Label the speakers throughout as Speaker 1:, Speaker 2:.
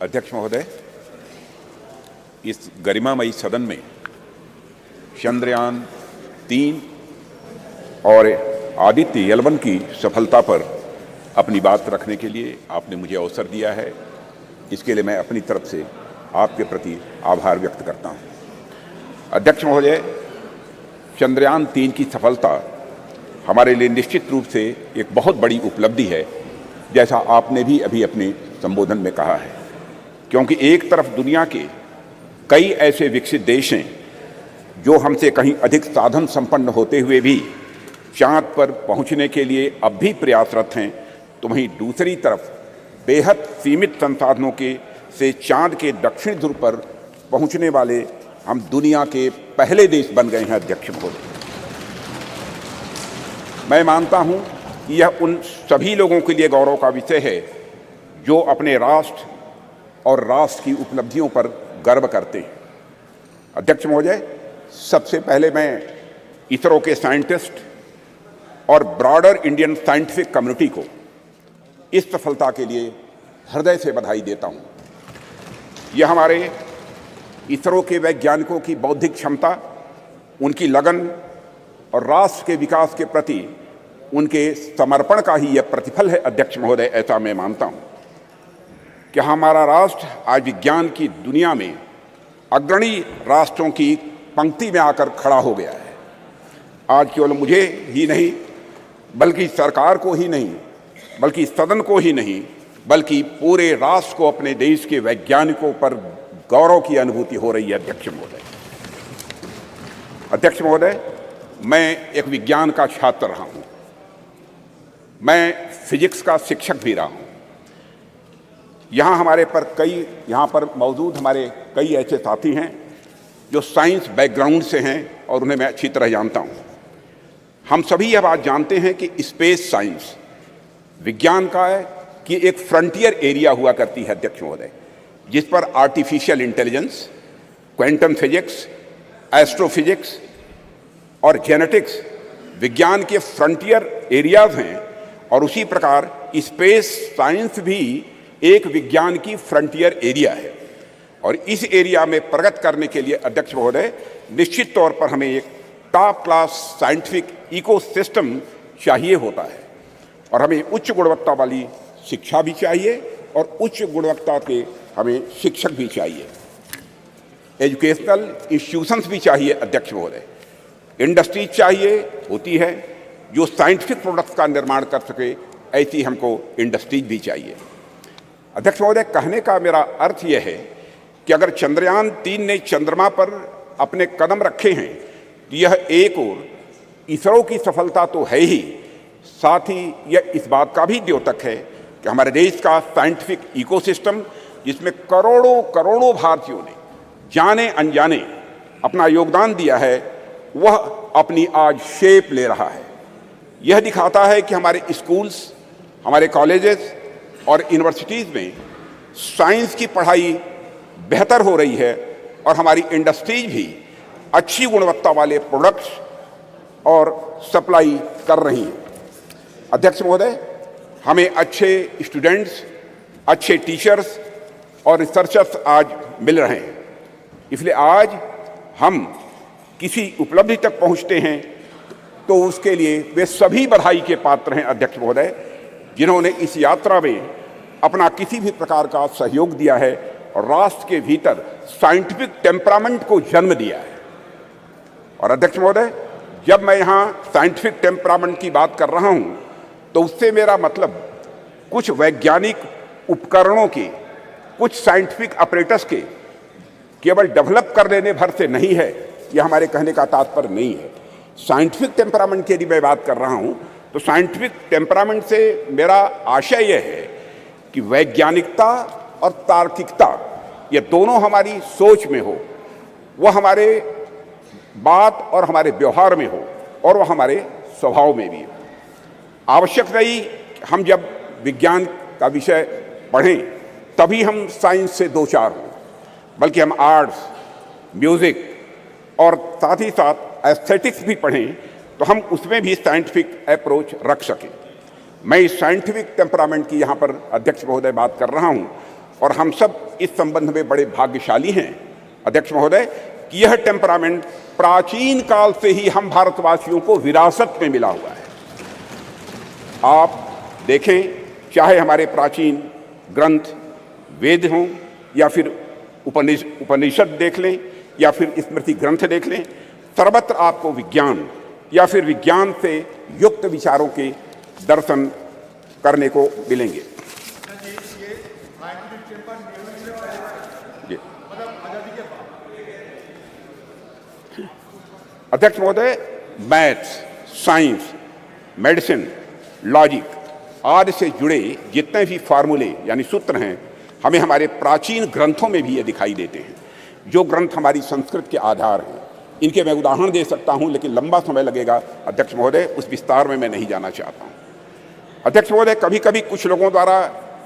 Speaker 1: अध्यक्ष महोदय, इस गरिमामयी सदन में चंद्रयान-3 और आदित्य L1 की सफलता पर अपनी बात रखने के लिए आपने मुझे अवसर दिया है। इसके लिए मैं अपनी तरफ से आपके प्रति आभार व्यक्त करता हूं। अध्यक्ष महोदय, चंद्रयान-3 की सफलता हमारे लिए निश्चित रूप से एक बहुत बड़ी उपलब्धि है, जैसा आपने भी अभी अपने संबोधन में कहा है, क्योंकि एक तरफ दुनिया के कई ऐसे विकसित देश हैं जो हमसे कहीं अधिक साधन संपन्न होते हुए भी चांद पर पहुंचने के लिए अब भी प्रयासरत हैं, तो वहीं दूसरी तरफ बेहद सीमित संसाधनों के से चांद के दक्षिण ध्रुव पर पहुंचने वाले हम दुनिया के पहले देश बन गए हैं। अध्यक्ष महोदय, मैं मानता हूं कि यह उन सभी लोगों के लिए गौरव का विषय है जो अपने राष्ट्र और राष्ट्र की उपलब्धियों पर गर्व करते हैं। अध्यक्ष महोदय, सबसे पहले मैं इसरो के साइंटिस्ट और ब्रॉडर इंडियन साइंटिफिक कम्युनिटी को इस सफलता के लिए हृदय से बधाई देता हूं। यह हमारे इसरो के वैज्ञानिकों की बौद्धिक क्षमता, उनकी लगन और राष्ट्र के विकास के प्रति उनके समर्पण का ही यह प्रतिफल है। अध्यक्ष महोदय, ऐसा मैं मानता हूं कि हमारा राष्ट्र आज विज्ञान की दुनिया में अग्रणी राष्ट्रों की पंक्ति में आकर खड़ा हो गया है। आज केवल मुझे ही नहीं, बल्कि सरकार को ही नहीं, बल्कि सदन को ही नहीं, बल्कि पूरे राष्ट्र को अपने देश के वैज्ञानिकों पर गौरव की अनुभूति हो रही है। अध्यक्ष महोदय, मैं एक विज्ञान का छात्र रहा हूं, मैं फिजिक्स का शिक्षक भी रहा हूं। यहाँ पर मौजूद हमारे कई ऐसे साथी हैं जो साइंस बैकग्राउंड से हैं और उन्हें मैं अच्छी तरह जानता हूं। हम सभी यह बात जानते हैं कि स्पेस साइंस विज्ञान का है कि एक फ्रंटियर एरिया हुआ करती है। अध्यक्ष महोदय, जिस पर artificial intelligence, quantum physics, astrophysics और जेनेटिक्स विज्ञान के फ्रंटियर एरियाज हैं, और उसी प्रकार स्पेस साइंस भी एक विज्ञान की फ्रंटियर एरिया है। और इस एरिया में प्रगति करने के लिए अध्यक्ष महोदय, निश्चित तौर पर हमें एक टॉप क्लास साइंटिफिक इकोसिस्टम चाहिए होता है, और हमें उच्च गुणवत्ता वाली शिक्षा भी चाहिए और उच्च गुणवत्ता के हमें शिक्षक भी चाहिए, एजुकेशनल इंस्टीट्यूशंस भी चाहिए। अध्यक्ष महोदय, इंडस्ट्रीज चाहिए होती है जो साइंटिफिक प्रोडक्ट्स का निर्माण कर सके, ऐसी हमको इंडस्ट्रीज भी चाहिए। अध्यक्ष महोदय, कहने का मेरा अर्थ यह है कि अगर चंद्रयान-3 ने चंद्रमा पर अपने कदम रखे हैं तो यह एक और इसरो की सफलता तो है ही, साथ ही यह इस बात का भी द्योतक है कि हमारे देश का साइंटिफिक इकोसिस्टम, जिसमें करोड़ों करोड़ों भारतीयों ने जाने अनजाने अपना योगदान दिया है, वह अपनी आज शेप ले रहा है। यह दिखाता है कि हमारे स्कूल्स, हमारे कॉलेजेस और यूनिवर्सिटीज़ में साइंस की पढ़ाई बेहतर हो रही है और हमारी इंडस्ट्रीज भी अच्छी गुणवत्ता वाले प्रोडक्ट्स और सप्लाई कर रही हैं। अध्यक्ष महोदय, हमें अच्छे स्टूडेंट्स, अच्छे टीचर्स और रिसर्चर्स आज मिल रहे हैं, इसलिए आज हम किसी उपलब्धि तक पहुंचते हैं तो उसके लिए वे सभी बधाई के पात्र हैं। अध्यक्ष महोदय, जिन्होंने इस यात्रा में अपना किसी भी प्रकार का सहयोग दिया है और राष्ट्र के भीतर साइंटिफिक टेम्परामेंट को जन्म दिया है। और अध्यक्ष महोदय, जब मैं यहाँ साइंटिफिक टेम्परामेंट की बात कर रहा हूँ तो उससे मेरा मतलब कुछ वैज्ञानिक उपकरणों के, कुछ साइंटिफिक ऑपरेटर्स के केवल डेवलप कर लेने भर से नहीं है, यह हमारे कहने का तात्पर्य नहीं है। साइंटिफिक टेम्परामेंट की यदि मैं बात कर रहा हूँ तो साइंटिफिक टेम्परामेंट से मेरा आशय यह है कि वैज्ञानिकता और तार्किकता, ये दोनों हमारी सोच में हो, वह हमारे बात और हमारे व्यवहार में हो, और वह हमारे स्वभाव में भी हो। आवश्यक नहीं हम जब विज्ञान का विषय पढ़ें तभी हम साइंस से दो चार हों, बल्कि हम आर्ट्स, म्यूज़िक और साथ ही साथ एस्थेटिक्स भी पढ़ें तो हम उसमें भी साइंटिफिक अप्रोच रख सकें। मैं इस साइंटिफिक टेम्परामेंट की यहाँ पर अध्यक्ष महोदय बात कर रहा हूँ, और हम सब इस संबंध में बड़े भाग्यशाली हैं अध्यक्ष महोदय कि यह टेम्परामेंट प्राचीन काल से ही हम भारतवासियों को विरासत में मिला हुआ है। आप देखें, चाहे हमारे प्राचीन ग्रंथ वेद हों या फिर उपनिषद देख लें या फिर स्मृति ग्रंथ देख लें, सर्वत्र आपको विज्ञान या फिर विज्ञान से युक्त विचारों के दर्शन करने को मिलेंगे। अध्यक्ष महोदय, मैथ्स, साइंस, मेडिसिन, लॉजिक आदि से जुड़े जितने भी फार्मूले यानी सूत्र हैं, हमें हमारे प्राचीन ग्रंथों में भी ये दिखाई देते हैं, जो ग्रंथ हमारी संस्कृत के आधार हैं। इनके मैं उदाहरण दे सकता हूं, लेकिन लंबा समय लगेगा अध्यक्ष महोदय, उस विस्तार में मैं नहीं जाना चाहता हूं। अध्यक्ष महोदय, कभी कभी कुछ लोगों द्वारा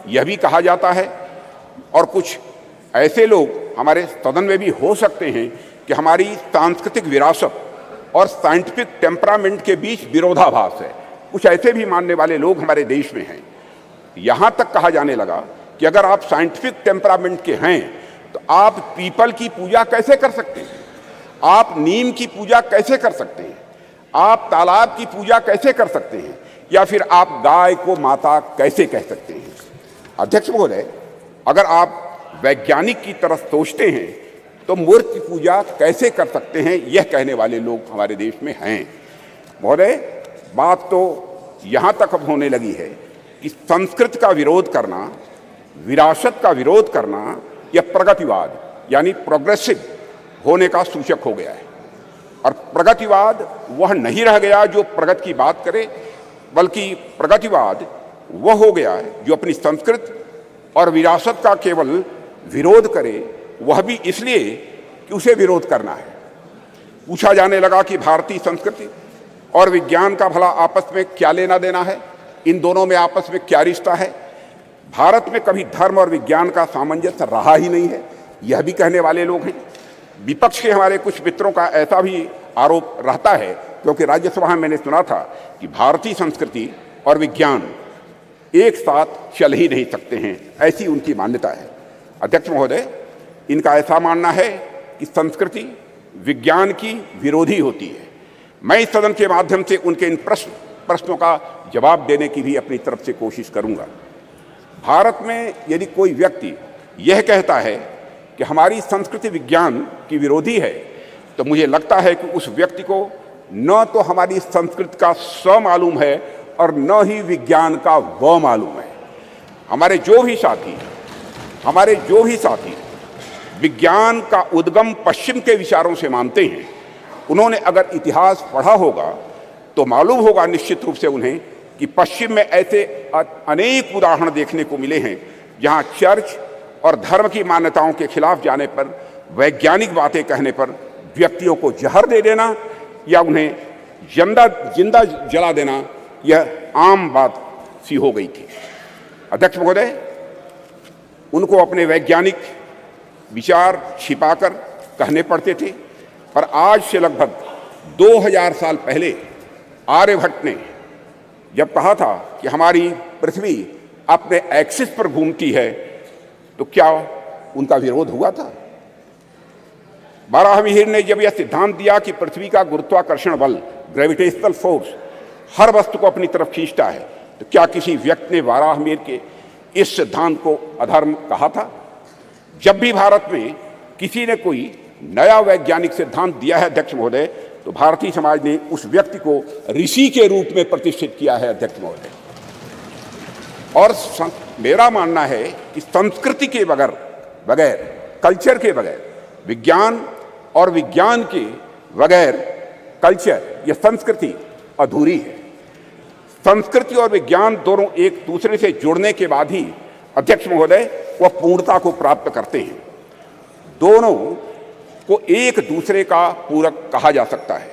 Speaker 1: यह भी कहा जाता है और कुछ ऐसे लोग हमारे सदन में भी हो सकते हैं कि हमारी सांस्कृतिक विरासत और साइंटिफिक टेम्परामेंट के बीच विरोधाभास है। कुछ ऐसे भी मानने वाले लोग हमारे देश में हैं। यहां तक कहा जाने लगा कि अगर आप साइंटिफिक टेम्परामेंट के हैं तो आप पीपल की पूजा कैसे कर सकते हैं, आप नीम की पूजा कैसे कर सकते हैं, आप तालाब की पूजा कैसे कर सकते हैं, या फिर आप गाय को माता कैसे कह सकते हैं। अध्यक्ष महोदय, अगर आप वैज्ञानिक की तरफ सोचते हैं तो मूर्ति पूजा कैसे कर सकते हैं, यह कहने वाले लोग हमारे देश में हैं। महोदय, बात तो यहाँ तक अब होने लगी है कि संस्कृत का विरोध करना, विरासत का विरोध करना, यह प्रगतिवाद यानी प्रोग्रेसिव होने का सूचक हो गया है। और प्रगतिवाद वह नहीं रह गया जो प्रगति की बात करे, बल्कि प्रगतिवाद वह हो गया है जो अपनी संस्कृत और विरासत का केवल विरोध करे, वह भी इसलिए कि उसे विरोध करना है। पूछा जाने लगा कि भारतीय संस्कृति और विज्ञान का भला आपस में क्या लेना देना है, इन दोनों में आपस में क्या रिश्ता है। भारत में कभी धर्म और विज्ञान का सामंजस्य रहा ही नहीं है, यह भी कहने वाले लोग हैं। विपक्ष के हमारे कुछ मित्रों का ऐसा भी आरोप रहता है, क्योंकि राज्यसभा में मैंने सुना था कि भारतीय संस्कृति और विज्ञान एक साथ चल ही नहीं सकते हैं, ऐसी उनकी मान्यता है। अध्यक्ष महोदय, इनका ऐसा मानना है कि संस्कृति विज्ञान की विरोधी होती है। मैं इस सदन के माध्यम से उनके इन प्रश्नों का जवाब देने की भी अपनी तरफ से कोशिश करूंगा। भारत में यदि कोई व्यक्ति यह कहता है कि हमारी संस्कृति विज्ञान की विरोधी है, तो मुझे लगता है कि उस व्यक्ति को न तो हमारी संस्कृति का स मालूम है और न ही विज्ञान का व मालूम है। हमारे जो भी साथी विज्ञान का उद्गम पश्चिम के विचारों से मानते हैं, उन्होंने अगर इतिहास पढ़ा होगा तो मालूम होगा निश्चित रूप से उन्हें कि पश्चिम में ऐसे अनेक उदाहरण देखने को मिले हैं जहां चर्च और धर्म की मान्यताओं के खिलाफ जाने पर, वैज्ञानिक बातें कहने पर व्यक्तियों को जहर दे देना या उन्हें जिंदा जला देना यह आम बात सी हो गई थी। अध्यक्ष महोदय, उनको अपने वैज्ञानिक विचार छिपाकर कहने पड़ते थे, पर आज से लगभग 2000 साल पहले आर्यभट्ट ने जब कहा था कि हमारी पृथ्वी अपने एक्सिस पर घूमती है, तो क्या उनका विरोध हुआ था? बाराहमीर ने जब यह सिद्धांत दिया कि पृथ्वी का गुरुत्वाकर्षण बल, ग्रेविटेशनल फोर्स, हर वस्तु को अपनी तरफ खींचता है, तो क्या किसी व्यक्ति ने बाराहमीर के इस सिद्धांत को अधर्म कहा था? जब भी भारत में किसी ने कोई नया वैज्ञानिक सिद्धांत दिया है अध्यक्ष महोदय, तो भारतीय समाज ने उस व्यक्ति को ऋषि के रूप में प्रतिष्ठित किया है अध्यक्ष महोदय। और मेरा मानना है कि संस्कृति के बगैर कल्चर के बगैर, विज्ञान और विज्ञान के बगैर कल्चर या संस्कृति अधूरी है। संस्कृति और विज्ञान दोनों एक दूसरे से जुड़ने के बाद ही अध्यक्ष महोदय वह पूर्णता को प्राप्त करते हैं। दोनों को एक दूसरे का पूरक कहा जा सकता है,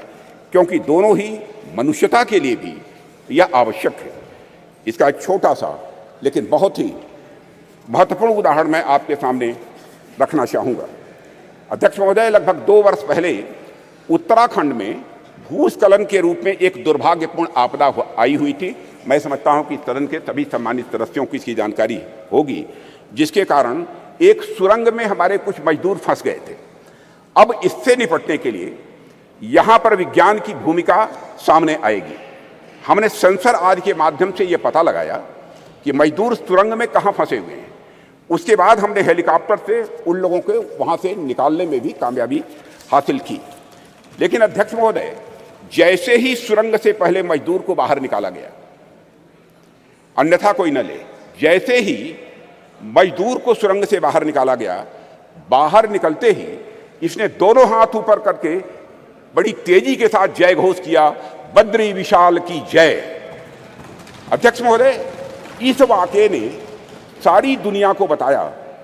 Speaker 1: क्योंकि दोनों ही मनुष्यता के लिए भी यह आवश्यक है। इसका एक छोटा सा लेकिन बहुत ही महत्वपूर्ण उदाहरण मैं आपके सामने रखना चाहूँगा। अध्यक्ष महोदय, लगभग 2 वर्ष पहले उत्तराखंड में भूस्खलन के रूप में एक दुर्भाग्यपूर्ण आपदा आई हुई थी। मैं समझता हूँ कि सदन के सभी सम्मानित सदस्यों को इसकी जानकारी होगी। जिसके कारण एक सुरंग में हमारे कुछ मजदूर फंस गए थे। अब इससे निपटने के लिए यहां पर विज्ञान की भूमिका सामने आएगी। हमने सेंसर आदि के माध्यम से यह पता लगाया कि मजदूर सुरंग में कहां फंसे हुए हैं। उसके बाद हमने हेलीकॉप्टर से उन लोगों को वहां से निकालने में भी कामयाबी हासिल की। लेकिन अध्यक्ष महोदय, जैसे ही सुरंग से पहले मजदूर को बाहर निकाला गया, अन्यथा कोई न ले, जैसे ही मजदूर को सुरंग से बाहर निकाला गया, बाहर निकलते ही इसने दोनों हाथ ऊपर करके बड़ी तेजी के साथ जय घोष किया, बद्री विशाल की जय। अध्यक्ष महोदय, इस वाकये ने सारी दुनिया को बताया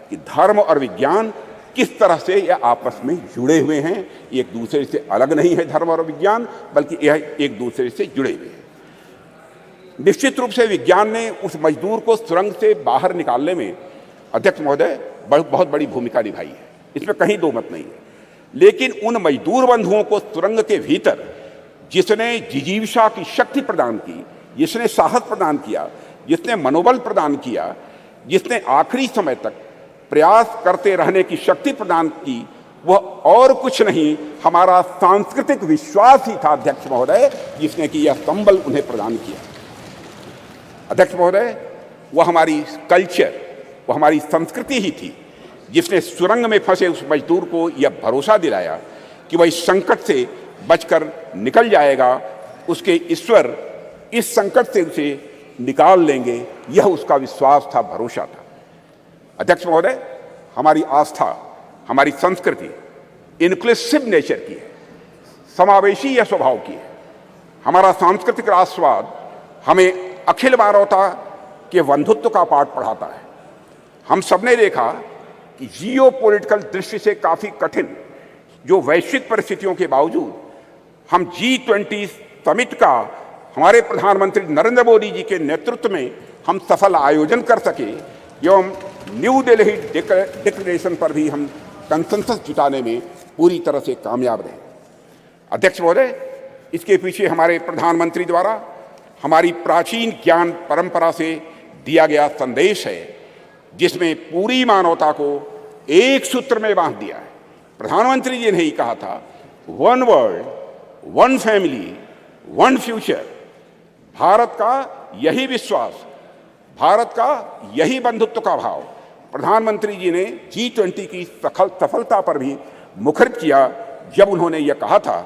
Speaker 1: कि धर्म और विज्ञान किस तरह से यह आपस में जुड़े हुए हैं। एक दूसरे से अलग नहीं है धर्म और विज्ञान, बल्कि यह एक दूसरे से जुड़े हुए हैं। निश्चित रूप से विज्ञान ने उस मजदूर को सुरंग से बाहर निकालने में अध्यक्ष महोदय बहुत बड़ी भूमिका निभाई है, इसमें कहीं दो मत नहीं है। लेकिन उन मजदूर बंधुओं को सुरंग के भीतर जिसने जिजीविषा की शक्ति प्रदान की, जिसने साहस प्रदान किया, जिसने मनोबल प्रदान किया, जिसने आखिरी समय तक प्रयास करते रहने की शक्ति प्रदान की, वह और कुछ नहीं, हमारा सांस्कृतिक विश्वास ही था अध्यक्ष महोदय, जिसने कि यह संबल उन्हें प्रदान किया। अध्यक्ष महोदय, वह हमारी कल्चर, वह हमारी संस्कृति ही थी जिसने सुरंग में फंसे उस मजदूर को यह भरोसा दिलाया कि वह इस संकट से बचकर निकल जाएगा, उसके ईश्वर इस संकट से उसे निकाल लेंगे, यह उसका विश्वास था, भरोसा था। अध्यक्ष महोदय, हमारी आस्था, हमारी संस्कृति इनक्लूसिव नेचर की है, समावेशी यह स्वभाव की है। हमारा सांस्कृतिक राष्ट्रवाद हमें अखिल मानवता के बंधुत्व का पाठ पढ़ाता है। हम सबने देखा कि जियोपॉलिटिकल दृष्टि से काफी कठिन जो वैश्विक परिस्थितियों के बावजूद हम G20 समिट का हमारे प्रधानमंत्री नरेंद्र मोदी जी के नेतृत्व में हम सफल आयोजन कर सके एवं न्यू दिल्ली डिक्लेरेशन पर भी हम कंसेंसस जुटाने में पूरी तरह से कामयाब रहे। अध्यक्ष महोदय, इसके पीछे हमारे प्रधानमंत्री द्वारा हमारी प्राचीन ज्ञान परंपरा से दिया गया संदेश है, जिसमें पूरी मानवता को एक सूत्र में बांध दिया है। प्रधानमंत्री जी ने ही कहा था, one world, one family, one future. Bharat का यही विश्वास, भारत का यही बंधुत्व का भाव प्रधानमंत्री जी ने G20 की सफलता पर भी मुखरित किया, जब उन्होंने यह कहा था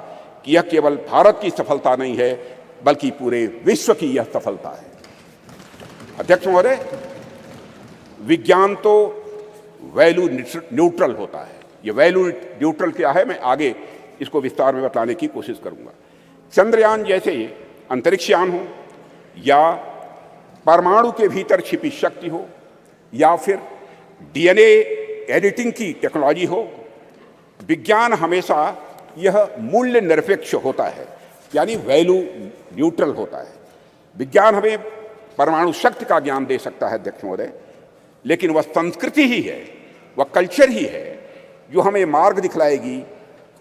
Speaker 1: कि यह केवल भारत की सफलता नहीं है, बल्कि पूरे विश्व की यह सफलता है। अध्यक्ष महोदय, विज्ञान तो वैल्यू न्यूट्रल होता है। ये वैल्यू न्यूट्रल क्या है, मैं आगे इसको विस्तार में बताने की कोशिश करूंगा। चंद्रयान जैसे अंतरिक्षयान हो, या परमाणु के भीतर छिपी शक्ति हो, या फिर DNA एडिटिंग की टेक्नोलॉजी हो, विज्ञान हमेशा यह मूल्य निरपेक्ष होता है, यानी वैल्यू न्यूट्रल होता है। विज्ञान हमें परमाणु शक्ति का ज्ञान दे सकता है अध्यक्ष महोदय, लेकिन वह संस्कृति ही है, वह कल्चर ही है जो हमें मार्ग दिखलाएगी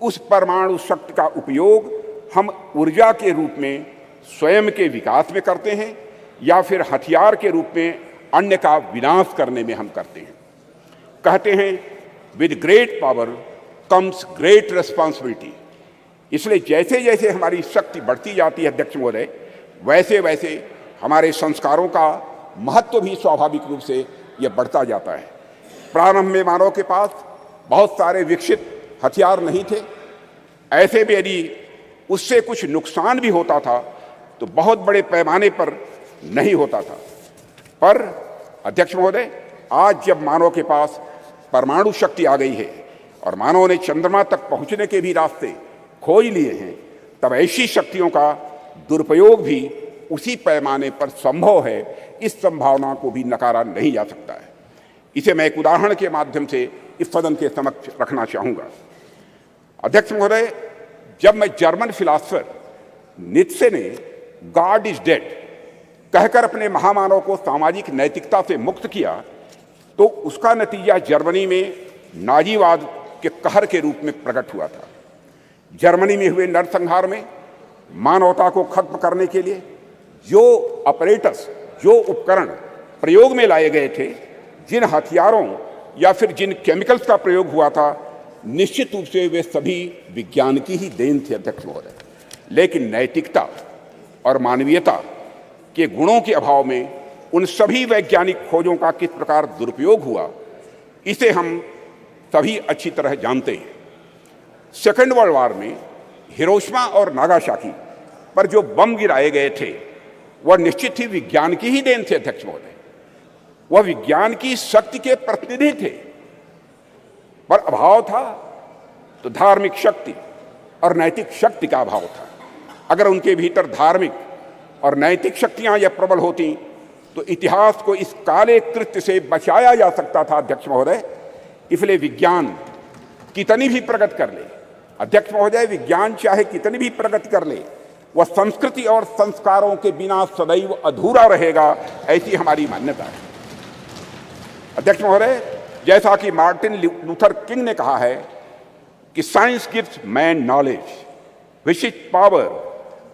Speaker 1: उस परमाणु शक्ति का उपयोग हम ऊर्जा के रूप में स्वयं के विकास में करते हैं, या फिर हथियार के रूप में अन्य का विनाश करने में हम करते हैं। कहते हैं, with great power comes great responsibility. इसलिए जैसे जैसे हमारी शक्ति बढ़ती जाती है अध्यक्ष महोदय, वैसे वैसे हमारे संस्कारों का महत्व भी स्वाभाविक रूप से यह बढ़ता जाता है। प्रारंभ में मानव के पास बहुत सारे विकसित हथियार नहीं थे, ऐसे में यदि उससे कुछ नुकसान भी होता था तो बहुत बड़े पैमाने पर नहीं होता था। पर अध्यक्ष महोदय, आज जब मानव के पास परमाणु शक्ति आ गई है और मानव ने चंद्रमा तक पहुंचने के भी रास्ते खोज लिए हैं, तब ऐसी शक्तियों का दुरुपयोग भी उसी पैमाने पर संभव है। इस संभावना को भी नकारा नहीं जा सकता है। इसे मैं एक उदाहरण के माध्यम से इस सदन के समक्ष रखना चाहूंगा। अध्यक्ष महोदय, जब मैं जर्मन फिलासफर नीत्शे ने गॉड इज डेड कहकर अपने महामानव को सामाजिक नैतिकता से मुक्त किया, तो उसका नतीजा जर्मनी में नाजीवाद के कहर के रूप में प्रकट हुआ था। जर्मनी में हुए नरसंहार में मानवता को खत्म करने के लिए जो अपरेटस, जो उपकरण प्रयोग में लाए गए थे, जिन हथियारों या फिर जिन केमिकल्स का प्रयोग हुआ था, निश्चित रूप से वे सभी विज्ञान की ही देन थे अध्यक्ष महोदय। लेकिन नैतिकता और मानवीयता के गुणों के अभाव में उन सभी वैज्ञानिक खोजों का किस प्रकार दुरुपयोग हुआ, इसे हम सभी अच्छी तरह जानते हैं। सेकेंड वर्ल्ड वॉर में हिरोशिमा और नागासाकी पर जो बम गिराए गए थे, वह निश्चित ही विज्ञान की ही देन थे अध्यक्ष महोदय। वह विज्ञान की शक्ति के प्रतिनिधि थे, पर अभाव था तो धार्मिक शक्ति और नैतिक शक्ति का अभाव था। अगर उनके भीतर धार्मिक और नैतिक शक्तियां यह प्रबल होती तो इतिहास को इस काले कृत्य से बचाया जा सकता था अध्यक्ष महोदय। इसलिए विज्ञान कितनी भी प्रगति कर ले अध्यक्ष महोदय, विज्ञान चाहे कितनी भी प्रगति कर ले, वह संस्कृति और संस्कारों के बिना सदैव अधूरा रहेगा, ऐसी हमारी मान्यता है अध्यक्ष महोदय। जैसा कि मार्टिन लूथर किंग ने कहा है कि science gives man knowledge which is power,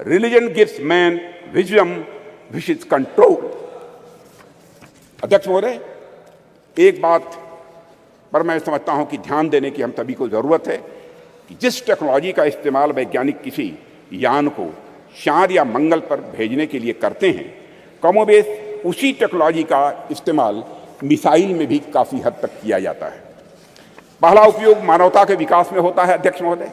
Speaker 1: religion gives man wisdom which is control. अध्यक्ष महोदय, एक बात पर मैं समझता हूं कि ध्यान देने की हम सभी को जरूरत है कि जिस टेक्नोलॉजी का इस्तेमाल वैज्ञानिक किसी यान को चांद या मंगल पर भेजने के लिए करते हैं, कमोबेश उसी टेक्नोलॉजी का इस्तेमाल मिसाइल में भी काफी हद तक किया जाता है। पहला उपयोग मानवता के विकास में होता है अध्यक्ष महोदय,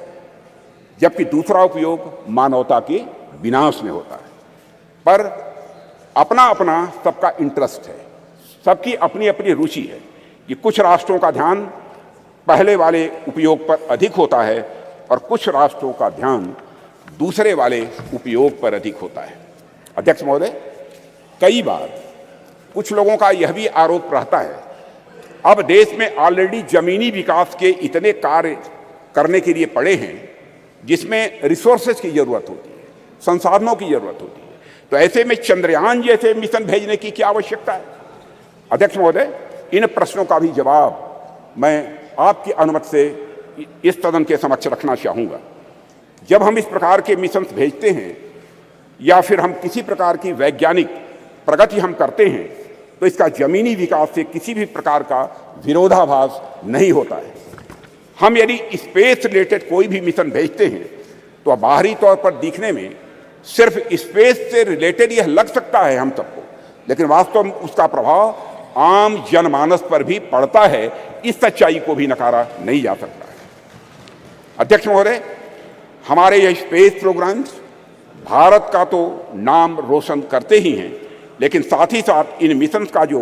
Speaker 1: जबकि दूसरा उपयोग मानवता के विनाश में होता है। पर अपना अपना सबका इंटरेस्ट है, सबकी अपनी अपनी रुचि है कि कुछ राष्ट्रों का ध्यान पहले वाले उपयोग पर अधिक होता है और कुछ राष्ट्रों का ध्यान दूसरे वाले उपयोग पर अधिक होता है। अध्यक्ष महोदय, कई बार कुछ लोगों का यह भी आरोप रहता है, अब देश में ऑलरेडी जमीनी विकास के इतने कार्य करने के लिए पड़े हैं जिसमें रिसोर्सेज की जरूरत होती है, संसाधनों की जरूरत होती है, तो ऐसे में चंद्रयान जैसे मिशन भेजने की क्या आवश्यकता है। अध्यक्ष महोदय, इन प्रश्नों का भी जवाब मैं आपकी अनुमति से इस सदन के समक्ष रखना चाहूँगा। जब हम इस प्रकार के मिशन भेजते हैं या फिर हम किसी प्रकार की वैज्ञानिक प्रगति हम करते हैं, तो इसका जमीनी विकास से किसी भी प्रकार का विरोधाभास नहीं होता है। हम यदि स्पेस रिलेटेड कोई भी मिशन भेजते हैं तो बाहरी तौर पर दिखने में सिर्फ स्पेस से रिलेटेड यह लग सकता है हम सबको, लेकिन वास्तव में उसका प्रभाव आम जनमानस पर भी पड़ता है। इस सच्चाई को भी नकारा नहीं जा सकता है। अध्यक्ष महोदय, हमारे यह स्पेस प्रोग्राम्स भारत का तो नाम रोशन करते ही हैं, लेकिन साथ ही साथ इन मिशंस का जो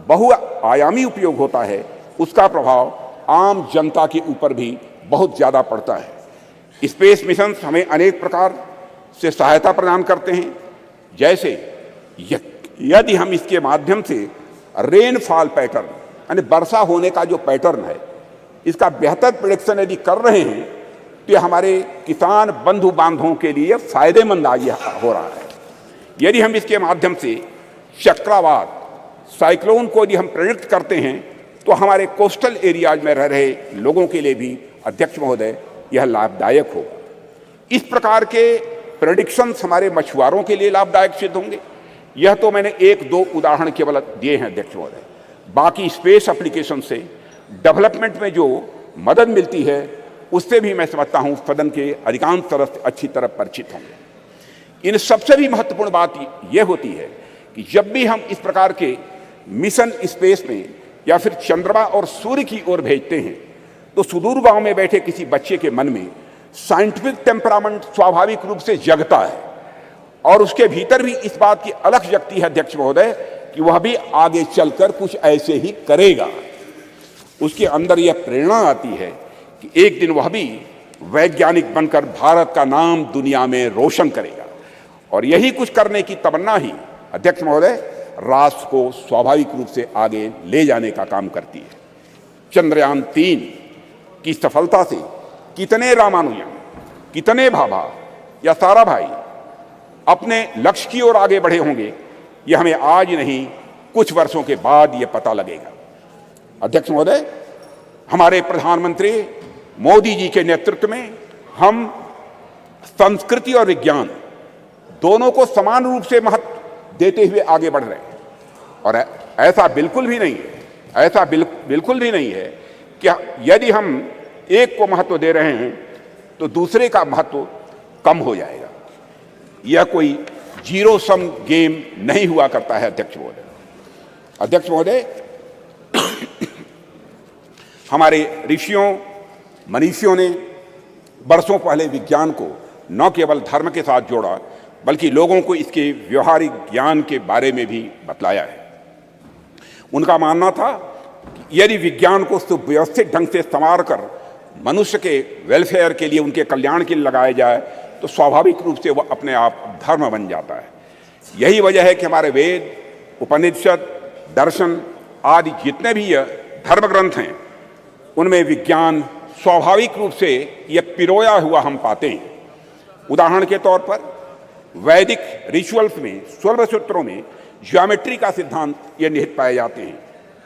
Speaker 1: बहुआयामी उपयोग होता है उसका प्रभाव आम जनता के ऊपर भी बहुत ज़्यादा पड़ता है। स्पेस मिशंस हमें अनेक प्रकार से सहायता प्रदान करते हैं, जैसे यदि हम इसके माध्यम से रेनफॉल पैटर्न यानी वर्षा होने का जो पैटर्न है, इसका बेहतर प्रेडिक्शन यदि कर रहे हैं तो ये हमारे किसान बंधु बांधवों के लिए फायदेमंद आज हो रहा है। यदि हम इसके माध्यम से चक्रवात, साइक्लोन को यदि हम प्रेडिक्ट करते हैं तो हमारे कोस्टल एरियाज में रह रहे लोगों के लिए भी अध्यक्ष महोदय यह लाभदायक होगा। इस प्रकार के प्रेडिक्शंस हमारे मछुआरों के लिए लाभदायक सिद्ध होंगे। यह तो मैंने एक दो उदाहरण केवल दिए हैं अध्यक्ष महोदय। बाकी स्पेस एप्लीकेशन से डेवलपमेंट में जो मदद मिलती है उससे भी मैं समझता हूं सदन के अधिकांश सदस्य अच्छी तरह परिचित होंगे। इन सबसे भी महत्वपूर्ण बात यह होती है कि जब भी हम इस प्रकार के मिशन स्पेस में या फिर चंद्रमा और सूर्य की ओर भेजते हैं तो सुदूर गांव में बैठे किसी बच्चे के मन में साइंटिफिक टेम्परामेंट स्वाभाविक रूप से जगता है और उसके भीतर भी इस बात की अलख जगती है अध्यक्ष महोदय कि वह भी आगे चलकर कुछ ऐसे ही करेगा। उसके अंदर यह प्रेरणा आती है कि एक दिन वह भी वैज्ञानिक बनकर भारत का नाम दुनिया में रोशन करेगा, और यही कुछ करने की तमन्ना ही अध्यक्ष महोदय राष्ट्र को स्वाभाविक रूप से आगे ले जाने का काम करती है। चंद्रयान 3 की सफलता से कितने रामानुजन, कितने भाभा या साराभाई अपने लक्ष्य की ओर आगे बढ़े होंगे, यह हमें आज नहीं कुछ वर्षों के बाद यह पता लगेगा। अध्यक्ष महोदय, हमारे प्रधानमंत्री मोदी जी के नेतृत्व में हम संस्कृति और विज्ञान दोनों को समान रूप से महत्व देते हुए आगे बढ़ रहे हैं, और ऐसा बिल्कुल भी नहीं है ऐसा बिल्कुल भी नहीं है कि यदि हम एक को महत्व दे रहे हैं तो दूसरे का महत्व कम हो जाएगा। यह कोई जीरो सम गेम नहीं हुआ करता है। अध्यक्ष महोदय, हमारे ऋषियों मनीषियों ने बरसों पहले विज्ञान को न केवल धर्म के साथ जोड़ा बल्कि लोगों को इसके व्यवहारिक ज्ञान के बारे में भी बतलाया है। उनका मानना था कि यदि विज्ञान को सुव्यवस्थित ढंग से संवार कर मनुष्य के वेलफेयर के लिए, उनके कल्याण के लिए लगाया जाए तो स्वाभाविक रूप से वह अपने आप धर्म बन जाता है। यही वजह है कि हमारे वेद, उपनिषद, दर्शन आदि जितने भी धर्म ग्रंथ हैं उनमें विज्ञान स्वाभाविक रूप से यह पिरोया हुआ हम पाते हैं। उदाहरण के तौर पर वैदिक रिचुअल्स में, स्वल्भ सूत्रों में ज्योमेट्री का सिद्धांत ये निहित पाए जाते हैं।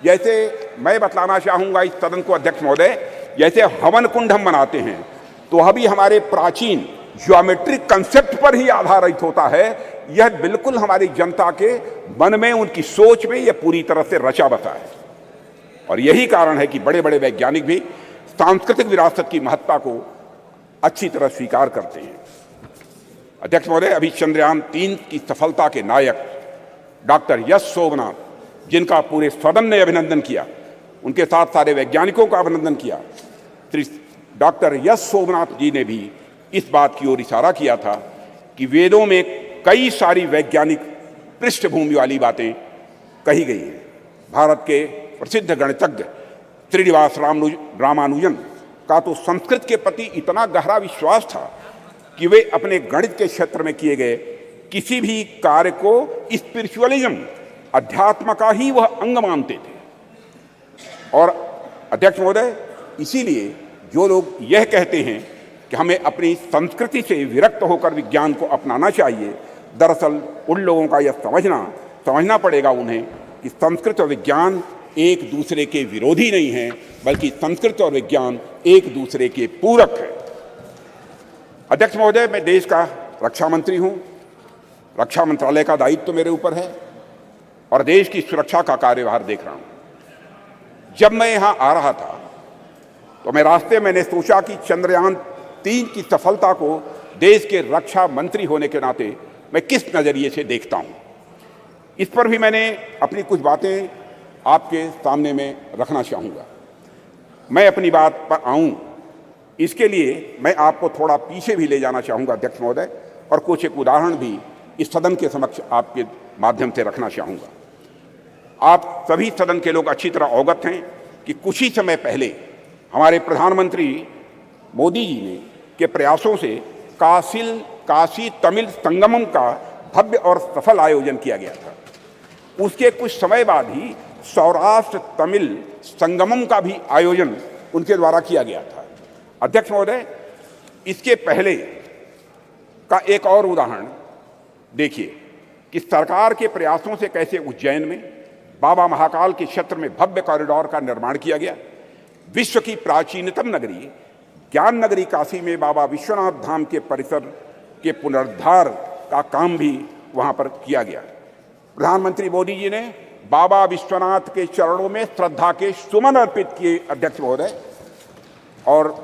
Speaker 1: जैसे मैं बतलाना चाहूँगा इस सदन को अध्यक्ष महोदय, जैसे हवन कुंड हम बनाते हैं तो वह भी हमारे प्राचीन ज्योमेट्रिक कंसेप्ट पर ही आधारित होता है। यह बिल्कुल हमारी जनता के मन में, उनकी सोच में यह पूरी तरह से रचा बसा है। और यही कारण है कि बड़े बड़े वैज्ञानिक भी सांस्कृतिक विरासत की महत्ता को अच्छी तरह स्वीकार करते हैं। अध्यक्ष महोदय, अभी चंद्रयान 3 की सफलता के नायक डॉक्टर यश सोमनाथ, जिनका पूरे सदन ने अभिनंदन किया, उनके साथ सारे वैज्ञानिकों का अभिनंदन किया, श्री डॉक्टर यश सोमनाथ जी ने भी इस बात की ओर इशारा किया था कि वेदों में कई सारी वैज्ञानिक पृष्ठभूमि वाली बातें कही गई हैं। भारत के प्रसिद्ध गणितज्ञ श्रीनिवास रामानुजन का तो संस्कृत के प्रति इतना गहरा विश्वास था कि वे अपने गणित के क्षेत्र में किए गए किसी भी कार्य को स्पिरिचुअलिज्म, अध्यात्म का ही वह अंग मानते थे। और अध्यक्ष महोदय, इसीलिए जो लोग यह कहते हैं कि हमें अपनी संस्कृति से विरक्त होकर विज्ञान को अपनाना चाहिए, दरअसल उन लोगों का यह समझना पड़ेगा उन्हें कि संस्कृत और विज्ञान एक दूसरे के विरोधी नहीं हैं, बल्कि संस्कृत और विज्ञान एक दूसरे के पूरक हैं। अध्यक्ष महोदय, मैं देश का रक्षा मंत्री हूं। रक्षा मंत्रालय का दायित्व तो मेरे ऊपर है और देश की सुरक्षा का कार्यभार देख रहा हूं। जब मैं यहां आ रहा था तो मैं रास्ते मैंने सोचा कि चंद्रयान 3 की सफलता को देश के रक्षा मंत्री होने के नाते मैं किस नजरिए से देखता हूं, इस पर भी मैंने अपनी कुछ बातें आपके सामने में रखना चाहूँगा। मैं अपनी बात पर आऊँ इसके लिए मैं आपको थोड़ा पीछे भी ले जाना चाहूँगा अध्यक्ष महोदय, और कुछ एक उदाहरण भी इस सदन के समक्ष आपके माध्यम से रखना चाहूँगा। आप सभी सदन के लोग अच्छी तरह अवगत हैं कि कुछ ही समय पहले हमारे प्रधानमंत्री मोदी जी ने के प्रयासों से काशी तमिल संगमम का भव्य और सफल आयोजन किया गया था। उसके कुछ समय बाद ही सौराष्ट्र तमिल संगमम का भी आयोजन उनके द्वारा किया गया था। अध्यक्ष महोदय, इसके पहले का एक और उदाहरण देखिए कि सरकार के प्रयासों से कैसे उज्जैन में बाबा महाकाल के क्षेत्र में भव्य कॉरिडोर का निर्माण किया गया। विश्व की प्राचीनतम नगरी ज्ञान नगरी काशी में बाबा विश्वनाथ धाम के परिसर के पुनरुद्धार का काम भी वहां पर किया गया। प्रधानमंत्री मोदी जी ने बाबा विश्वनाथ के चरणों में श्रद्धा के सुमन अर्पित किए अध्यक्ष महोदय। और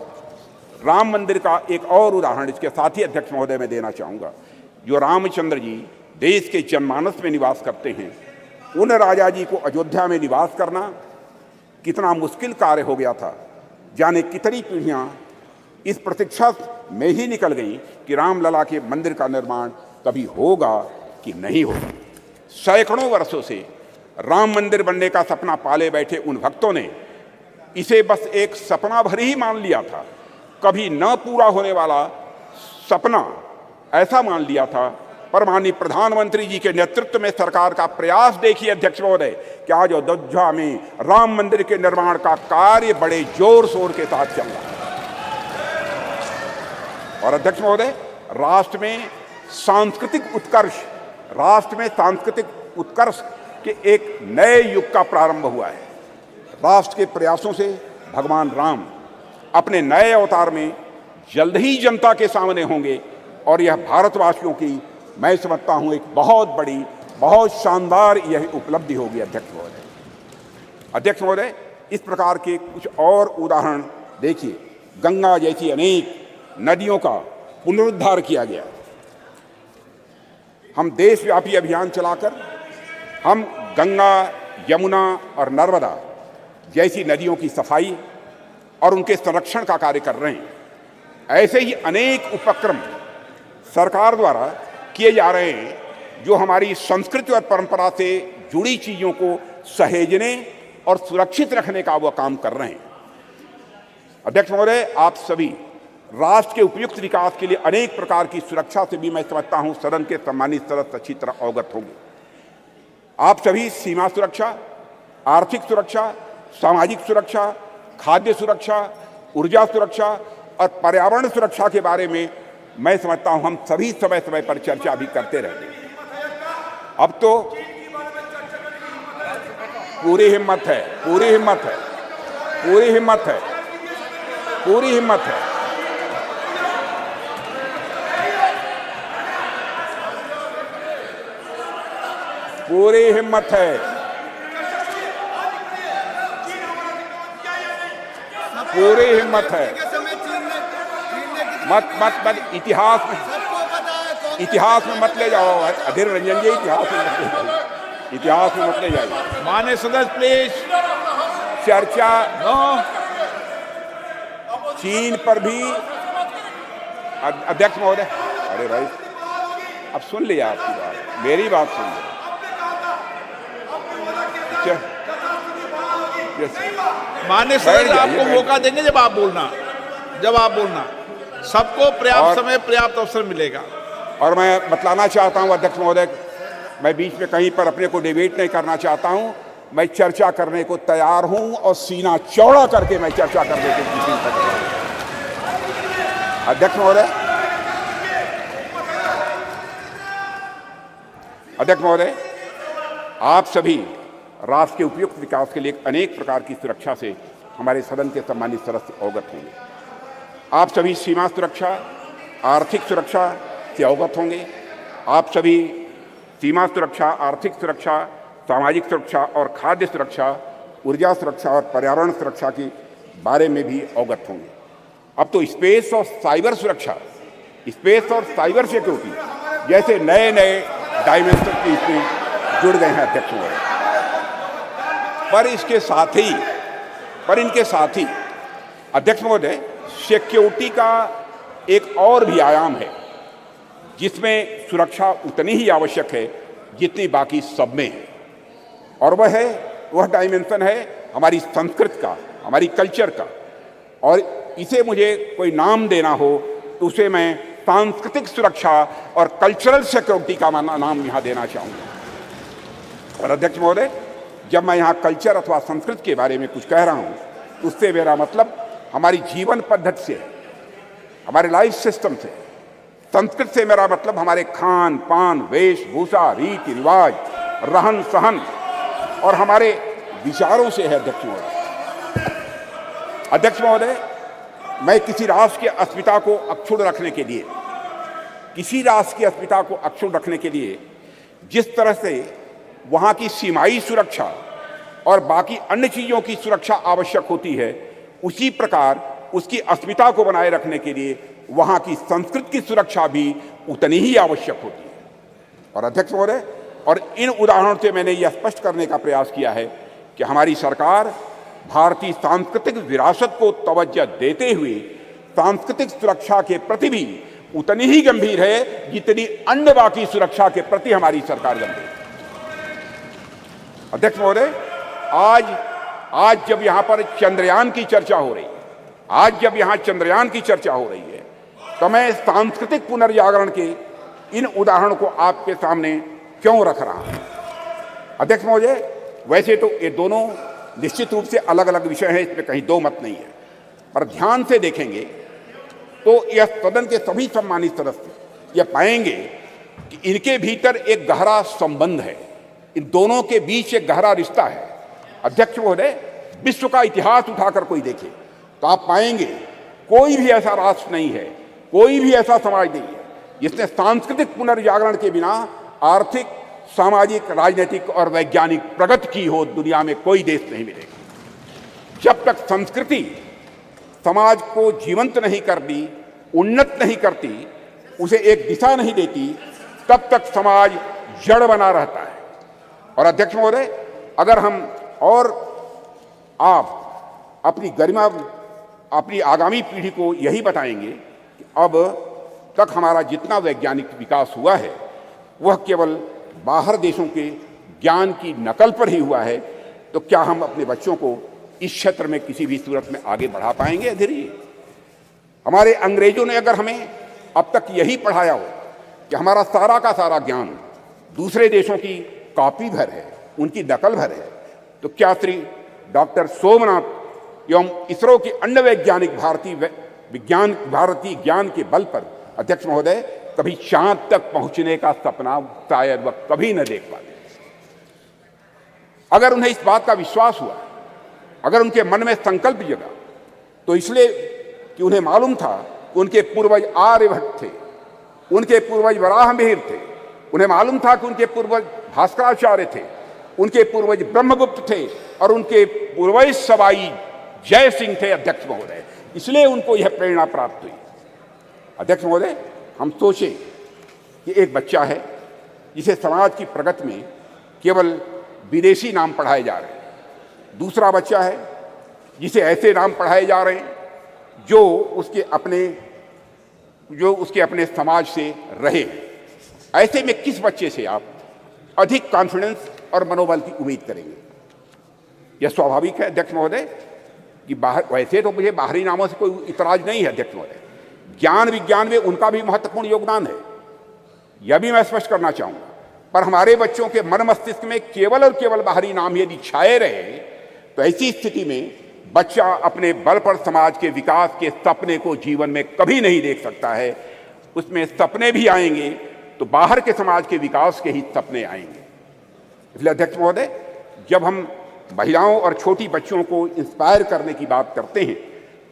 Speaker 1: राम मंदिर का एक और उदाहरण इसके साथ ही अध्यक्ष महोदय मैं देना चाहूँगा। जो रामचंद्र जी देश के जनमानस में निवास करते हैं, उन राजा जी को अयोध्या में निवास करना कितना मुश्किल कार्य हो गया था। जाने कितनी पीढ़ियाँ इस प्रतीक्षा में ही निकल गई कि रामलला के मंदिर का निर्माण कभी होगा कि नहीं होगा। सैकड़ों वर्षों से राम मंदिर बनने का सपना पाले बैठे उन भक्तों ने इसे बस एक सपना भर ही मान लिया था, कभी न पूरा होने वाला सपना ऐसा मान लिया था। पर माननीय प्रधानमंत्री जी के नेतृत्व में सरकार का प्रयास देखिए अध्यक्ष महोदय कि आज अयोध्या में राम मंदिर के निर्माण का कार्य बड़े जोर शोर के साथ चल रहा है। और अध्यक्ष महोदय, राष्ट्र में सांस्कृतिक उत्कर्ष के एक नए युग का प्रारंभ हुआ है। राष्ट्र के प्रयासों से भगवान राम अपने नए अवतार में जल्द ही जनता के सामने होंगे और यह भारतवासियों की, मैं समझता हूं, एक बहुत बड़ी, बहुत शानदार यह उपलब्धि होगी अध्यक्ष महोदय। अध्यक्ष महोदय, इस प्रकार के कुछ और उदाहरण देखिए। गंगा जैसी अनेक नदियों का पुनरुद्धार किया गया। हम देशव्यापी अभियान चलाकर हम गंगा, यमुना और नर्मदा जैसी नदियों की सफाई और उनके संरक्षण का कार्य कर रहे हैं। ऐसे ही अनेक उपक्रम सरकार द्वारा किए जा रहे हैं जो हमारी संस्कृति और परंपरा से जुड़ी चीज़ों को सहेजने और सुरक्षित रखने का वो काम कर रहे हैं। अध्यक्ष महोदय, आप सभी राष्ट्र के उपयुक्त विकास के लिए अनेक प्रकार की सुरक्षा से भी मैं समझता हूं सदन के सम्मानित सदस्य अच्छी तरह अवगत होंगे। आप सभी सीमा सुरक्षा, आर्थिक सुरक्षा, सामाजिक सुरक्षा, खाद्य सुरक्षा, ऊर्जा सुरक्षा और पर्यावरण सुरक्षा के बारे में मैं समझता हूं हम सभी समय समय पर चर्चा भी करते रहते हैं। अब तो पूरी हिम्मत है, पूरी हिम्मत है, पूरी हिम्मत है, पूरी हिम्मत है। पूरी हिम्मत है, पूरी हिम्मत है। मत इतिहास में मत ले जाओ अधीर रंजन जी, इतिहास में मत ले जाइए।
Speaker 2: माननीय सदस्य प्लीज।
Speaker 1: चर्चा चीन पर भी। अध्यक्ष महोदय, अरे भाई अब सुन लिया आपकी बात, मेरी बात सुन लिया।
Speaker 2: माननीय सदस्य आपको मौका देंगे जब आप बोलना, सबको पर्याप्त समय पर्याप्त अवसर मिलेगा।
Speaker 1: और मैं बतलाना चाहता हूं अध्यक्ष महोदय, मैं बीच में कहीं पर अपने को डिबेट नहीं करना चाहता हूं। मैं चर्चा करने को तैयार हूं और सीना चौड़ा करके मैं चर्चा करने की कोशिश कर रहा हूं। अध्यक्ष महोदय, आप सभी राष्ट्र के उपयुक्त विकास के लिए अनेक प्रकार की सुरक्षा से हमारे सदन के सम्मानित सदस्य अवगत होंगे। आप सभी सीमा सुरक्षा, आर्थिक सुरक्षा से अवगत होंगे। आप सभी सीमा सुरक्षा, आर्थिक सुरक्षा, सामाजिक सुरक्षा और खाद्य सुरक्षा, ऊर्जा सुरक्षा और पर्यावरण सुरक्षा के बारे में भी अवगत होंगे। अब तो स्पेस और साइबर सुरक्षा, स्पेस और साइबर सिक्योरिटी जैसे नए नए डायमेंशन की इसमें जुड़ गए हैं अध्यक्ष महोदय। पर इनके साथ ही अध्यक्ष महोदय, सिक्योरिटी का एक और भी आयाम है जिसमें सुरक्षा उतनी ही आवश्यक है जितनी बाकी सब में है, और वह डायमेंशन है हमारी संस्कृति का, हमारी कल्चर का। और इसे मुझे कोई नाम देना हो तो उसे मैं सांस्कृतिक सुरक्षा और कल्चरल सिक्योरिटी का नाम यहाँ देना चाहूँगा। और अध्यक्ष महोदय, जब मैं यहाँ कल्चर अथवा संस्कृति के बारे में कुछ कह रहा हूँ उससे मेरा मतलब हमारी जीवन पद्धति से, हमारे लाइफ सिस्टम से। संस्कृति से मेरा मतलब हमारे खान पान, वेशभूषा, रीति रिवाज, रहन सहन और हमारे विचारों से है। अध्यक्ष महोदय, मैं किसी राष्ट्र की अस्मिता को अक्षुण्ण रखने के लिए जिस तरह से वहाँ की सीमाई सुरक्षा और बाकी अन्य चीज़ों की सुरक्षा आवश्यक होती है, उसी प्रकार उसकी अस्मिता को बनाए रखने के लिए वहाँ की संस्कृति की सुरक्षा भी उतनी ही आवश्यक होती है। और अध्यक्ष महोदय, और इन उदाहरणों से मैंने यह स्पष्ट करने का प्रयास किया है कि हमारी सरकार भारतीय सांस्कृतिक विरासत को तवज्जो देते हुए सांस्कृतिक सुरक्षा के प्रति भी उतनी ही गंभीर है जितनी अन्य बाकी सुरक्षा के प्रति हमारी सरकार गंभीर है। अध्यक्ष महोदय, आज जब यहाँ पर चंद्रयान की चर्चा हो रही है, तो मैं सांस्कृतिक पुनर्जागरण के इन उदाहरणों को आपके सामने क्यों रख रहा हूं? अध्यक्ष महोदय, वैसे तो ये दोनों निश्चित रूप से अलग अलग विषय हैं, इसमें कहीं दो मत नहीं है, पर ध्यान से देखेंगे तो यह सदन के सभी सम्मानित सदस्य यह पाएंगे कि इनके भीतर एक गहरा संबंध है, इन दोनों के बीच एक गहरा रिश्ता है। अध्यक्ष महोदय, विश्व का इतिहास उठाकर कोई देखे तो आप पाएंगे कोई भी ऐसा राष्ट्र नहीं है, कोई भी ऐसा समाज नहीं है जिसने सांस्कृतिक पुनर्जागरण के बिना आर्थिक, सामाजिक, राजनीतिक और वैज्ञानिक प्रगति की हो दुनिया में कोई देश नहीं मिलेगा। जब तक संस्कृति समाज को जीवंत नहीं करती, उन्नत नहीं करती, उसे एक दिशा नहीं देती, तब तक समाज जड़ बना रहता है। और अध्यक्ष महोदय, अगर हम और आप अपनी गरिमा, अपनी आगामी पीढ़ी को यही बताएंगे कि अब तक हमारा जितना वैज्ञानिक विकास हुआ है वह केवल बाहर देशों के ज्ञान की नकल पर ही हुआ है, तो क्या हम अपने बच्चों को इस क्षेत्र में किसी भी सूरत में आगे बढ़ा पाएंगे? धीरे हमारे अंग्रेजों ने अगर हमें अब तक यही पढ़ाया हो कि हमारा सारा का सारा ज्ञान दूसरे देशों की कॉपी भर है, उनकी नकल भर है, तो क्या श्री डॉक्टर सोमनाथ एवं इसरो के अन्य वैज्ञानिक भारतीय ज्ञान के बल पर अध्यक्ष महोदय कभी चांद तक पहुंचने का सपना शायद वह कभी न देख पाते? अगर उन्हें इस बात का विश्वास हुआ, अगर उनके मन में संकल्प जगा, तो इसलिए कि उन्हें मालूम था कि उनके पूर्वज आर्यभट्ट थे, उनके पूर्वज वराहमिहिर थे, उन्हें मालूम था कि उनके पूर्वज भास्कराचार्य थे, उनके पूर्वज ब्रह्मगुप्त थे और उनके पूर्वज सवाई जय सिंह थे। अध्यक्ष महोदय, इसलिए उनको यह प्रेरणा प्राप्त हुई। अध्यक्ष महोदय, हम सोचें कि एक बच्चा है जिसे समाज की प्रगति में केवल विदेशी नाम पढ़ाए जा रहे हैं, दूसरा बच्चा है जिसे ऐसे नाम पढ़ाए जा रहे हैं जो उसके अपने समाज से रहे। ऐसे में किस बच्चे से आप अधिक कॉन्फिडेंस और मनोबल की उम्मीद करेंगे? यह स्वाभाविक है अध्यक्ष महोदय कि वैसे तो मुझे बाहरी नामों से कोई इतराज नहीं है अध्यक्ष महोदय, ज्ञान विज्ञान में उनका भी महत्वपूर्ण योगदान है, यह भी मैं स्पष्ट करना चाहूंगा। पर हमारे बच्चों के मन मस्तिष्क में केवल और केवल बाहरी नाम यदि छाए रहे तो ऐसी स्थिति में बच्चा अपने बल पर समाज के विकास के सपने को जीवन में कभी नहीं देख सकता है। उसमें सपने भी आएंगे तो बाहर के समाज के विकास के ही सपने आएंगे। इसलिए अध्यक्ष महोदय, जब हम महिलाओं और छोटी बच्चियों को इंस्पायर करने की बात करते हैं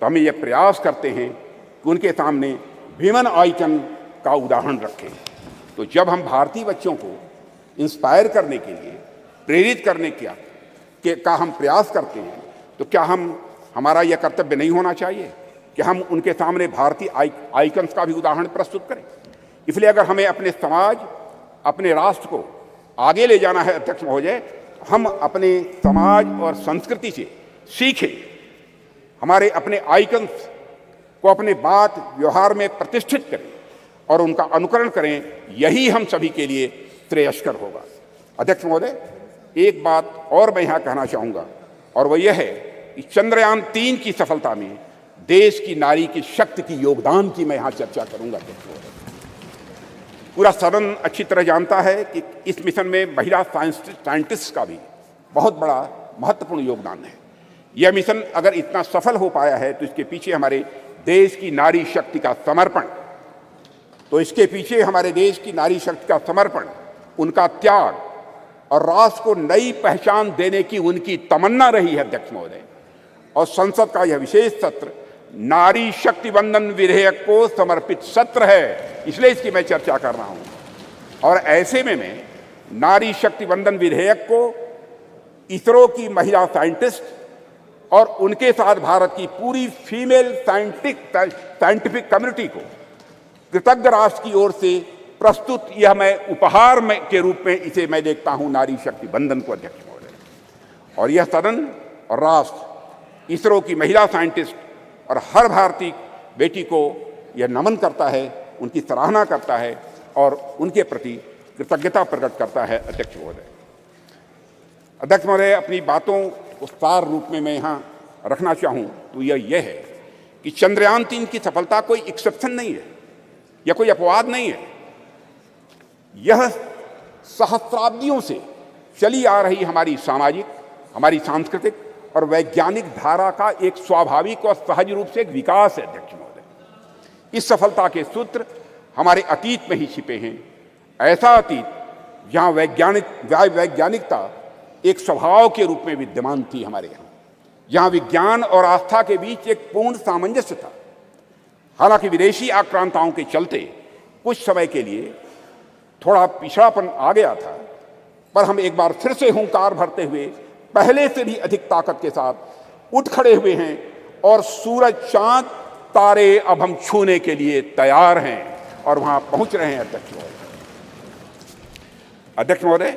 Speaker 1: तो हमें यह प्रयास करते हैं कि उनके सामने विमेन आइकन का उदाहरण रखें। तो जब हम भारतीय बच्चों को इंस्पायर करने के लिए, प्रेरित करने का हम प्रयास करते हैं, तो क्या हमारा यह कर्तव्य नहीं होना चाहिए कि हम उनके सामने भारतीय आइकन्स का भी उदाहरण प्रस्तुत करें? इसलिए अगर हमें अपने समाज, अपने राष्ट्र को आगे ले जाना है अध्यक्ष महोदय, हम अपने समाज और संस्कृति से सीखें, हमारे अपने आइकन्स को अपने बात व्यवहार में प्रतिष्ठित करें और उनका अनुकरण करें। यही हम सभी के लिए श्रेयस्कर होगा। अध्यक्ष महोदय, एक बात और मैं यहाँ कहना चाहूँगा और वह यह है कि चंद्रयान 3 की सफलता में देश की नारी की शक्ति की योगदान की मैं यहाँ चर्चा करूँगा। पूरा सदन अच्छी तरह जानता है कि इस मिशन में महिला साइंटिस्ट का भी बहुत बड़ा महत्वपूर्ण योगदान है। यह मिशन अगर इतना सफल हो पाया है तो इसके पीछे हमारे देश की नारी शक्ति का समर्पण, उनका त्याग और राष्ट्र को नई पहचान देने की उनकी तमन्ना रही है अध्यक्ष महोदय। और संसद का यह विशेष सत्र नारी शक्ति वंदन विधेयक को समर्पित सत्र है, इसलिए इसकी मैं चर्चा कर रहा हूं। और ऐसे में मैं नारी शक्ति वंदन विधेयक को इसरो की महिला साइंटिस्ट और उनके साथ भारत की पूरी फीमेल साइंटिफिक कम्युनिटी को कृतज्ञ राष्ट्र की ओर से प्रस्तुत यह मैं उपहार के रूप में इसे मैं देखता हूं, नारी शक्ति वंदन को अध्यक्ष महोदय। और यह सदन और राष्ट्र इसरो की महिला साइंटिस्ट और हर भारतीय बेटी को यह नमन करता है, उनकी सराहना करता है और उनके प्रति कृतज्ञता प्रकट करता है अध्यक्ष महोदय। अध्यक्ष महोदय, अपनी बातों को सार रूप में मैं यहाँ रखना चाहूँ तो यह है कि चंद्रयान 3 की सफलता कोई एक्सेप्शन नहीं है या कोई अपवाद नहीं है। यह सहस्राब्दियों से चली आ रही हमारी सामाजिक, हमारी सांस्कृतिक और वैज्ञानिक धारा का एक स्वाभाविक और सहज रूप से एक विकास है अध्यक्ष महोदय। इस सफलता के सूत्र हमारे अतीत में ही छिपे हैं। ऐसा अतीत जहाँ वैज्ञानिकता एक स्वभाव के रूप में विद्यमान थी हमारे यहाँ, जहाँ विज्ञान और आस्था के बीच एक पूर्ण सामंजस्य था। हालांकि विदेशी आक्रांताओं के चलते कुछ समय के लिए थोड़ा पिछड़ापन आ गया था, पर हम एक बार फिर से हुंकार भरते हुए पहले से भी अधिक ताकत के साथ उठ खड़े हुए हैं और सूरज, चांद, तारे अब हम छूने के लिए तैयार हैं और वहां पहुंच रहे हैं। अध्यक्ष महोदय,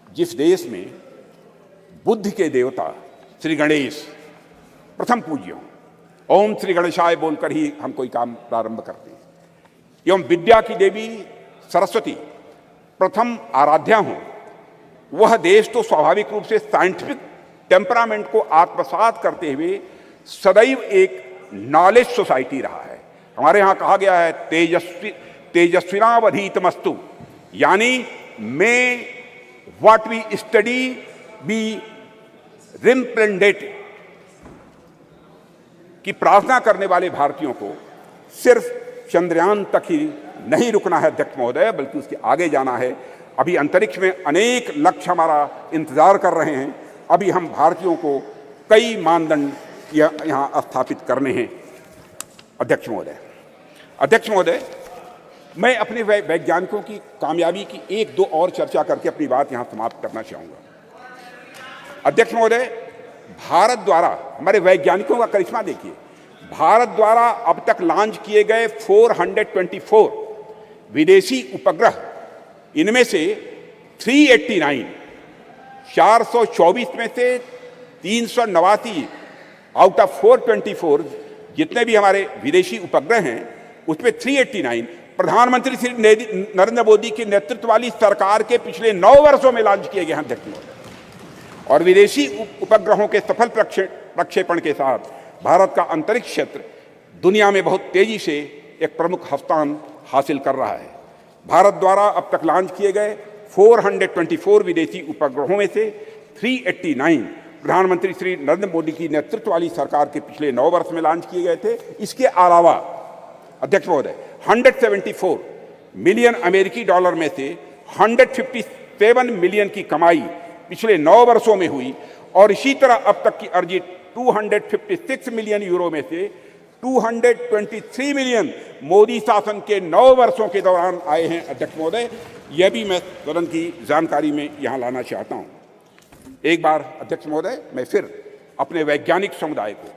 Speaker 1: जिस देश में बुद्ध के देवता श्री गणेश प्रथम पूज्य हों, ओम श्री गणेशाय बोलकर ही हम कोई काम प्रारंभ करते हैं, एवं विद्या की देवी सरस्वती प्रथम आराध्या हों, वह देश तो स्वाभाविक रूप से साइंटिफिक टेम्परामेंट को आत्मसात करते हुए सदैव एक नॉलेज सोसाइटी रहा है। हमारे यहाँ कहा गया है तेजस्विनावधीतमस्तु, यानी may what we study be represented, कि प्रार्थना करने वाले भारतीयों को सिर्फ चंद्रयान तक ही नहीं रुकना है अध्यक्ष महोदय, बल्कि उसके आगे जाना है। अभी अंतरिक्ष में अनेक लक्ष्य हमारा इंतजार कर रहे हैं। अभी हम भारतीयों को कई मानदंड यहाँ स्थापित करने हैं। अध्यक्ष महोदय, मैं अपने वैज्ञानिकों की कामयाबी की एक दो और चर्चा करके अपनी बात यहाँ समाप्त करना चाहूँगा। अध्यक्ष महोदय, भारत द्वारा हमारे वैज्ञानिकों का करिश्मा देखिए। भारत द्वारा अब तक लॉन्च किए गए 424 विदेशी उपग्रह, इनमें से 389, 424 में से 389 आउट ऑफ 424 जितने भी हमारे विदेशी उपग्रह हैं, उसमें 389 प्रधानमंत्री श्री नरेंद्र मोदी के नेतृत्व वाली सरकार के पिछले 9 वर्षों में लॉन्च किए गए हैं अध्यक्ष महोदय। और विदेशी उपग्रहों के सफल प्रक्षेपण के साथ भारत का अंतरिक्ष क्षेत्र दुनिया में बहुत तेजी से एक प्रमुख स्थान हासिल कर रहा है। भारत द्वारा अब तक लॉन्च किए गए 424 विदेशी उपग्रहों में से 389 प्रधानमंत्री श्री नरेंद्र मोदी की नेतृत्व वाली सरकार के पिछले 9 वर्ष में लॉन्च किए गए थे। इसके अलावा अध्यक्ष महोदय, 174 मिलियन अमेरिकी डॉलर में से 157 मिलियन की कमाई पिछले 9 वर्षों में हुई, और इसी तरह अब तक की अर्जित 256 मिलियन यूरो में से 223 मिलियन मोदी शासन के 9 वर्षों के दौरान आए हैं। अध्यक्ष महोदय, यह भी मैं सदन की जानकारी में यहाँ लाना चाहता हूँ। एक बार अध्यक्ष महोदय, मैं फिर अपने वैज्ञानिक समुदाय को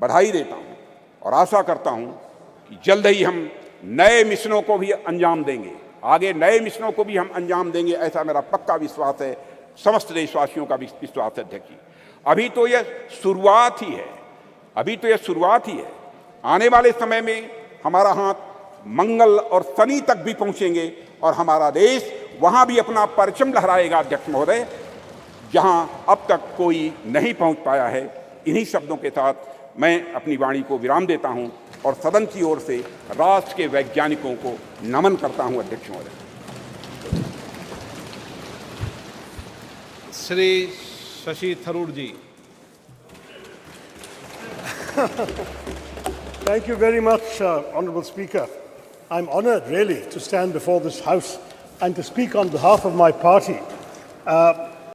Speaker 1: बधाई देता हूँ और आशा करता हूँ कि जल्द ही हम नए मिशनों को भी अंजाम देंगे, आगे नए मिशनों को भी हम अंजाम देंगे, ऐसा मेरा पक्का विश्वास है, समस्त देशवासियों का विश्वास है। अध्यक्ष जी, अभी तो यह शुरुआत ही है, आने वाले समय में हमारा हाथ मंगल और शनि तक भी पहुंचेंगे और हमारा देश वहां भी अपना परचम लहराएगा अध्यक्ष महोदय, जहां अब तक कोई नहीं पहुंच पाया है। इन्हीं शब्दों के साथ मैं अपनी वाणी को विराम देता हूं और सदन की ओर से राष्ट्र के वैज्ञानिकों को नमन करता हूं। अध्यक्ष महोदय।
Speaker 2: श्री शशि थरूर जी।
Speaker 3: Thank you very much, Honourable Speaker. I'm honoured really to stand before this House and to speak on behalf of my party.